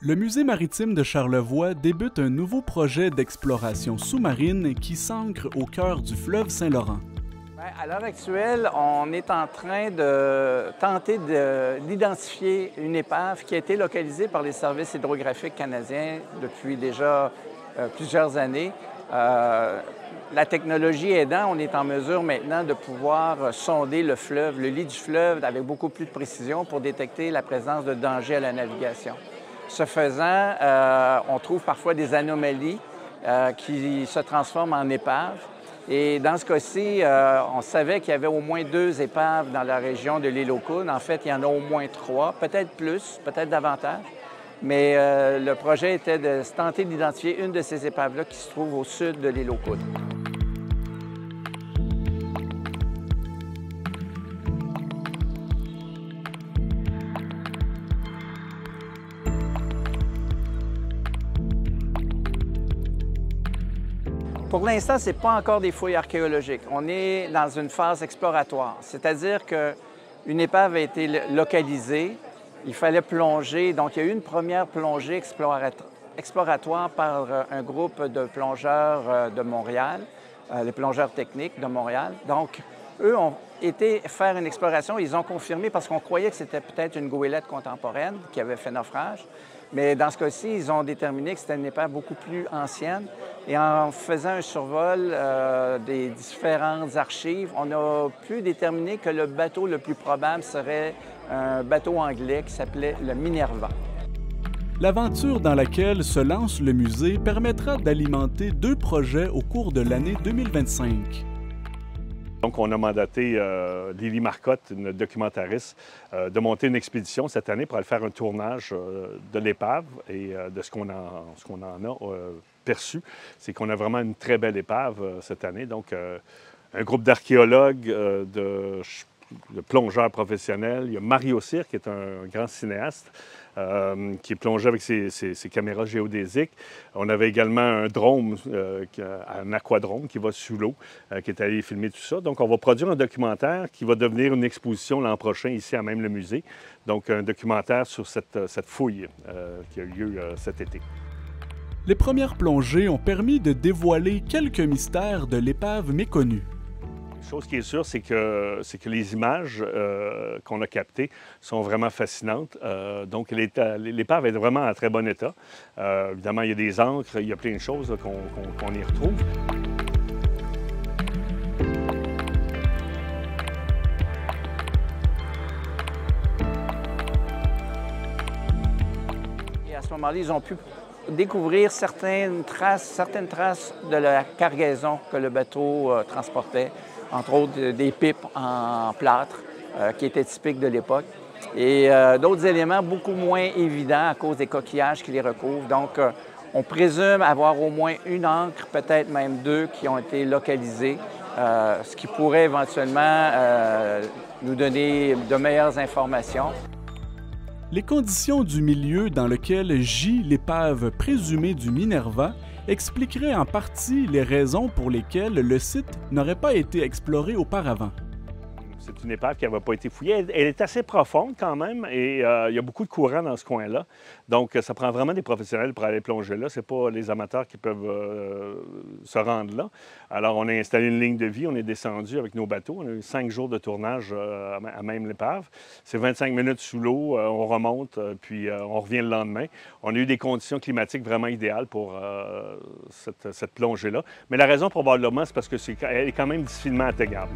Le Musée maritime de Charlevoix débute un nouveau projet d'exploration sous-marine qui s'ancre au cœur du fleuve Saint-Laurent. À l'heure actuelle, on est en train de tenter d'identifier une épave qui a été localisée par les services hydrographiques canadiens depuis déjà plusieurs années. La technologie aidant, on est en mesure maintenant de pouvoir sonder le fleuve, le lit du fleuve avec beaucoup plus de précision pour détecter la présence de dangers à la navigation. Ce faisant, on trouve parfois des anomalies qui se transforment en épaves. Et dans ce cas-ci, on savait qu'il y avait au moins 2 épaves dans la région de l'île aux Coudres. En fait, il y en a au moins 3, peut-être plus, peut-être davantage. Mais le projet était de tenter d'identifier une de ces épaves-là qui se trouve au sud de l'île aux Coudres. Pour l'instant, ce n'est pas encore des fouilles archéologiques. On est dans une phase exploratoire, c'est-à-dire qu'une épave a été localisée, il fallait plonger. Donc, il y a eu une première plongée exploratoire par un groupe de plongeurs de Montréal, les plongeurs techniques de Montréal. Donc, eux ont été faire une exploration. Ils ont confirmé parce qu'on croyait que c'était peut-être une goélette contemporaine qui avait fait naufrage. Mais dans ce cas-ci, ils ont déterminé que c'était une épave beaucoup plus ancienne. Et en faisant un survol des différentes archives, on a pu déterminer que le bateau le plus probable serait un bateau anglais qui s'appelait le Minerva. L'aventure dans laquelle se lance le musée permettra d'alimenter 2 projets au cours de l'année 2025. Donc, on a mandaté Lily Marcotte, une documentariste, de monter une expédition cette année pour aller faire un tournage de l'épave et de ce qu'on en a perçu. C'est qu'on a vraiment une très belle épave cette année. Donc, un groupe d'archéologues, de plongeurs professionnels. Il y a Mario Cyr, qui est un grand cinéaste, qui est plongé avec ses caméras géodésiques. On avait également un drone, un aquadrome qui va sous l'eau, qui est allé filmer tout ça. Donc, on va produire un documentaire qui va devenir une exposition l'an prochain ici à même le musée. Donc, un documentaire sur cette fouille qui a eu lieu cet été. Les premières plongées ont permis de dévoiler quelques mystères de l'épave méconnue. Chose qui est sûre, c'est que les images qu'on a captées sont vraiment fascinantes. Donc, l'épave est vraiment en très bon état. Évidemment, il y a des encres, il y a plein de choses qu'on y retrouve. Et à ce moment-là, ils ont pu découvrir certaines traces de la cargaison que le bateau transportait. Entre autres des pipes en plâtre qui étaient typiques de l'époque, et d'autres éléments beaucoup moins évidents à cause des coquillages qui les recouvrent. Donc, on présume avoir au moins une encre, peut-être même 2, qui ont été localisées, ce qui pourrait éventuellement nous donner de meilleures informations. Les conditions du milieu dans lequel gît l'épave présumée du Minerva expliqueraient en partie les raisons pour lesquelles le site n'aurait pas été exploré auparavant. C'est une épave qui n'avait pas été fouillée. Elle est assez profonde quand même et il y a beaucoup de courant dans ce coin-là. Donc, ça prend vraiment des professionnels pour aller plonger là. Ce n'est pas les amateurs qui peuvent se rendre là. Alors, on a installé une ligne de vie. On est descendu avec nos bateaux. On a eu 5 jours de tournage à même l'épave. C'est 25 minutes sous l'eau. On remonte, puis on revient le lendemain. On a eu des conditions climatiques vraiment idéales pour cette plongée-là. Mais la raison, probablement, c'est parce qu'elle est quand même difficilement atteignable.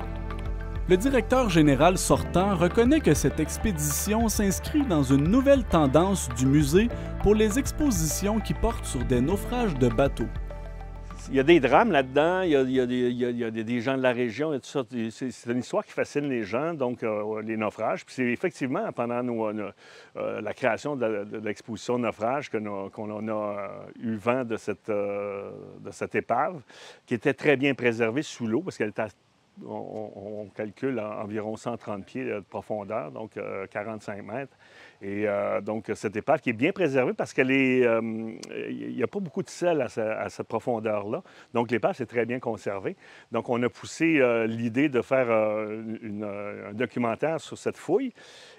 Le directeur général sortant reconnaît que cette expédition s'inscrit dans une nouvelle tendance du musée pour les expositions qui portent sur des naufrages de bateaux. Il y a des drames là-dedans, il y a des gens de la région, et tout ça. C'est une histoire qui fascine les gens, donc les naufrages. Puis c'est effectivement pendant la création de l'exposition naufrage qu'on a eu vent de cette épave, qui était très bien préservée sous l'eau, parce qu'elle était on calcule environ 130 pieds de profondeur, donc 45 mètres. Et donc, cette épave qui est bien préservée parce qu'il n'y a pas beaucoup de sel à cette profondeur-là. Donc, l'épave, c'est très bien conservé. Donc, on a poussé l'idée de faire un documentaire sur cette fouille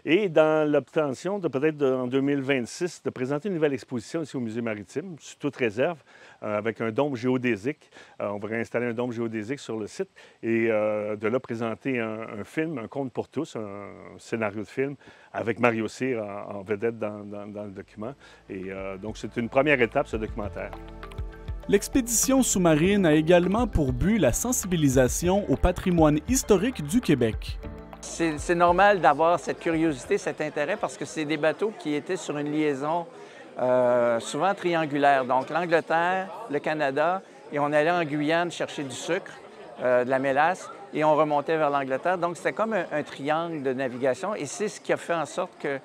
et dans l'obtention de peut-être en 2026 de présenter une nouvelle exposition ici au Musée maritime, sous toute réserve, avec un dôme géodésique. On va réinstaller un dôme géodésique sur le site et de là présenter un film, un conte pour tous, un scénario de film avec Mario Cyr en vedette dans le document. Et donc, c'est une première étape, ce documentaire. L'expédition sous-marine a également pour but la sensibilisation au patrimoine historique du Québec. C'est normal d'avoir cette curiosité, cet intérêt, parce que c'est des bateaux qui étaient sur une liaison souvent triangulaire. Donc, l'Angleterre, le Canada, et on allait en Guyane chercher du sucre, de la mélasse, et on remontait vers l'Angleterre. Donc, c'était comme un triangle de navigation, et c'est ce qui a fait en sorte que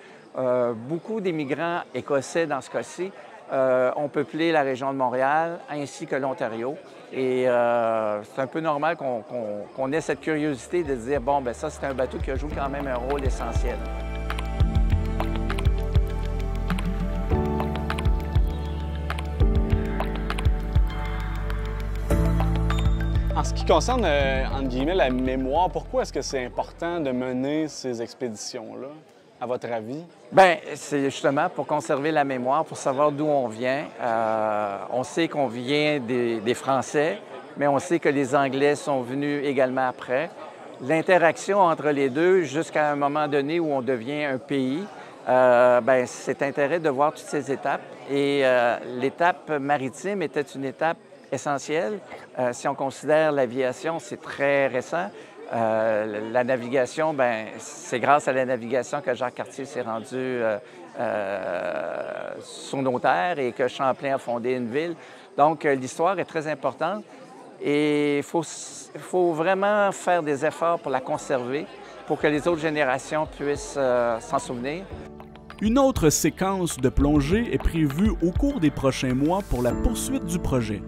beaucoup d'immigrants écossais, dans ce cas-ci, ont peuplé la région de Montréal ainsi que l'Ontario. Et c'est un peu normal qu'on ait cette curiosité de se dire, bon, bien ça, c'est un bateau qui joue quand même un rôle essentiel. En ce qui concerne, entre guillemets, la mémoire, pourquoi est-ce que c'est important de mener ces expéditions-là, à votre avis? Bien, c'est justement pour conserver la mémoire, pour savoir d'où on vient. On sait qu'on vient des Français, mais on sait que les Anglais sont venus également après. L'interaction entre les deux, jusqu'à un moment donné où on devient un pays, bien, c'est intérêt de voir toutes ces étapes. Et l'étape maritime était une étape essentielle. Si on considère l'aviation, c'est très récent. La navigation, bien, c'est grâce à la navigation que Jacques Cartier s'est rendu sur nos terres et que Champlain a fondé une ville. Donc, l'histoire est très importante et il faut vraiment faire des efforts pour la conserver, pour que les autres générations puissent s'en souvenir. Une autre séquence de plongée est prévue au cours des prochains mois pour la poursuite du projet.